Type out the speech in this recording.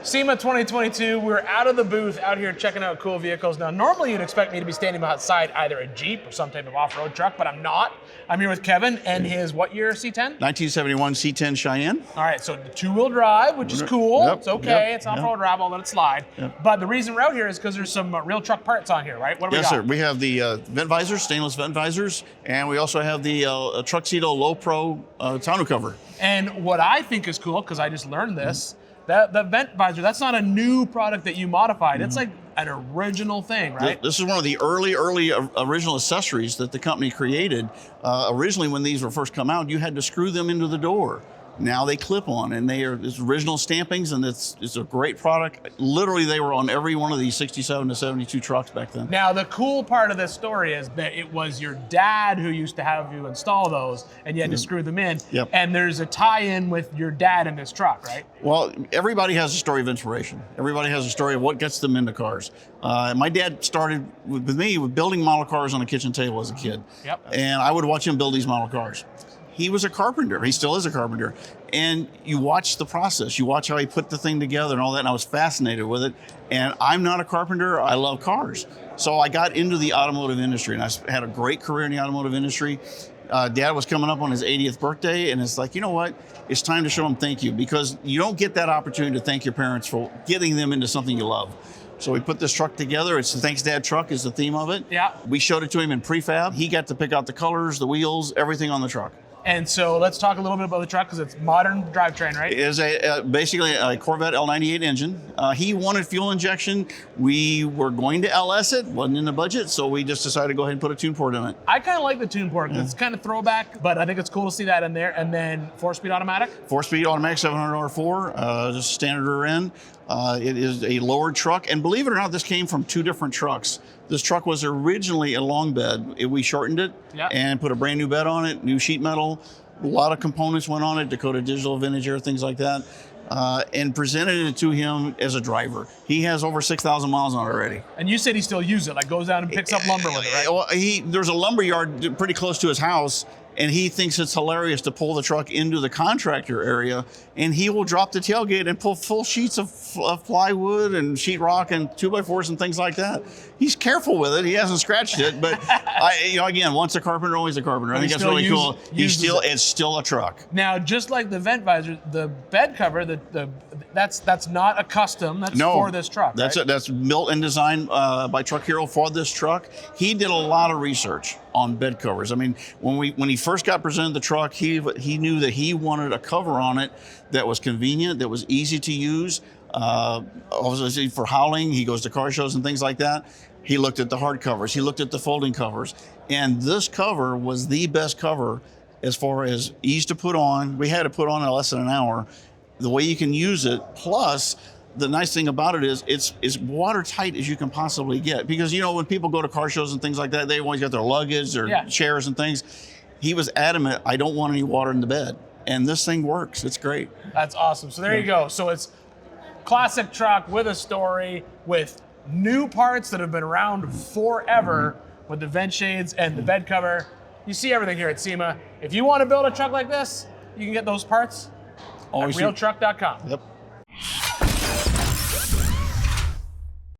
SEMA 2022, we're out of the booth, out here checking out cool vehicles. Now, normally you'd expect me to be standing outside either a Jeep or some type of off-road truck, but I'm not. I'm here with Kevin and his, what year C10? 1971 C10 Cheyenne. All right, so the two-wheel drive, which is cool. Yep, It's okay, yep, it's off-road drive, I'll let it slide. Yep. But the reason we're out here is because there's some real truck parts on here, right? What do we got? Yes, sir. We have the vent visors, stainless vent visors, and we also have the Truxedo Low Pro tonneau cover. And what I think is cool, because I just learned this, that the vent visor, that's not a new product that you modified. It's like an original thing, right? This is one of the early original accessories that the company created. Originally, when these were first come out, you had to screw them into the door. Now they clip on, and they are original stampings, and it's a great product. Literally, they were on every one of these 67 to 72 trucks back then. Now, the cool part of this story is that it was your dad who used to have you install those, and you had to screw them in. Yep. And there's a tie-in with your dad in this truck, right? Well, everybody has a story of inspiration. Everybody has a story of what gets them into cars. My dad started with me with building model cars on a kitchen table as a kid. Yep. And I would watch him build these model cars. He was a carpenter. He still is a carpenter. And you watch the process. You watch how he put the thing together and all that, and I was fascinated with it. And I'm not a carpenter. I love cars. So I got into the automotive industry, and I had a great career in the automotive industry. Dad was coming up on his 80th birthday, and it's like, you know what? It's time to show him thank you, because you don't get that opportunity to thank your parents for getting them into something you love. So we put this truck together. It's the Thanks Dad truck is the theme of it. Yeah. We showed it to him in prefab. He got to pick out the colors, the wheels, everything on the truck. And so let's talk a little bit about the truck, because it's modern drivetrain, right? It is basically a Corvette L98 engine. He wanted fuel injection. We were going to LS it, wasn't in the budget, so we just decided to go ahead and put a tune port in it. I kind of like the tune port. It's kind of throwback, but I think it's cool to see that in there. And then 4-speed automatic? 4-speed automatic, 700 R4, just standard rear end. It is a lowered truck, and believe it or not, this came from two different trucks. This truck was originally a long bed. We shortened it and put a brand new bed on it, new sheet metal. A lot of components went on it, Dakota Digital, Vintage Air, things like that, and presented it to him as a driver. He has over 6,000 miles on it already. And you said he still uses it, like goes down and picks up lumber with it, right? Well, there's a lumber yard pretty close to his house, and he thinks it's hilarious to pull the truck into the contractor area, and he will drop the tailgate and pull full sheets of plywood and sheetrock and 2x4s and things like that. He's careful with it. He hasn't scratched it, but again, once a carpenter, always a carpenter. I think that's really cool. It's still a truck. Now, just like the vent visor, the bed cover, that's not a custom. That's for this truck. That's right? it. That's built and designed by Truck Hero for this truck. He did a lot of research on bed covers. I mean, when he first got presented the truck, he knew that he wanted a cover on it that was convenient, that was easy to use. Obviously for hauling, he goes to car shows and things like that. He looked at the hard covers. He looked at the folding covers. And this cover was the best cover as far as ease to put on. We had to put on in less than an hour. The way you can use it, plus the nice thing about it is it's as watertight as you can possibly get. Because, you know, when people go to car shows and things like that, they always got their luggage, their chairs and things. He was adamant, I don't want any water in the bed. And this thing works. It's great. That's awesome. So there you go. So it's classic truck with a story, with new parts that have been around forever, with the vent shades and the bed cover. You see everything here at SEMA. If you want to build a truck like this, you can get those parts at RealTruck.com. Yep.